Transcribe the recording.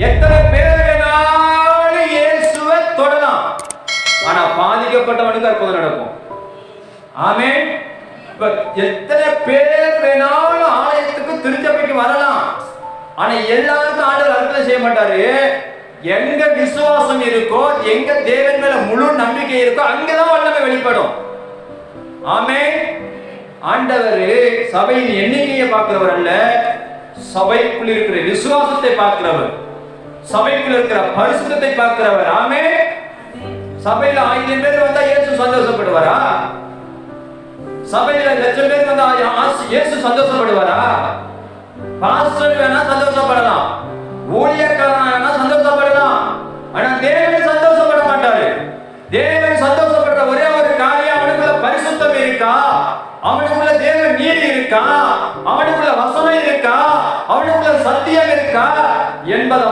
எத்தனை பேர் வேணாலும் இயேசுவை தொடலாம், ஆனா பாதிக்கப்பட்டவனுக்கு அற்புதம் நடக்கும். ஆமென். எத்தனை பேர் வேணாலும் ஆலயத்துக்கு திருச்சபைக்கு வரலாம், ஆனா எல்லாருக்கும் ஆண்டவர் அற்புதம் செய்ய மாட்டாரு. எங்க விசுவாசம் இருக்கோ, எங்க தேவன் மேல முழு நம்பிக்கை இருக்கோ, அங்கதான் வல்லமை வெளிப்படும். ஆமென். ஆண்டவர் சபையின் எண்ணிக்கையை பார்க்கிறவர் அல்ல, சபைக்குள் இருக்கிற விசுவாசத்தை பார்க்கிறவர், சபைக்குள் இருக்கிற பரிசுத்தத்தை பார்க்கிறவர். ஆமென். சபையில 1000 பேர் வந்தா இயேசு சந்தோஷப்படுவாரா? சபையில 1,00,000 பேர் வந்தா இயேசு சந்தோஷப்படுவாரா? பாஸ்டர் வேணா சந்தோஷப்படலாம், ஊழியக்காரன் வேணா சந்தோஷப்படலாம், ஆனா தேவன் சந்தோஷப்பட மாட்டாரு. தேவன் சந்தோஷப்படுற ஒரே ஒரு காரியம், அவனுக்குள்ள பரிசுத்தம் இருக்கா, அவனுக்குள்ள தேவ நீதி இருக்கா, அவனுக்குள்ள வசனம் இருக்கா, அவனுக்குள்ள சத்தியம் இருக்கா என்பதை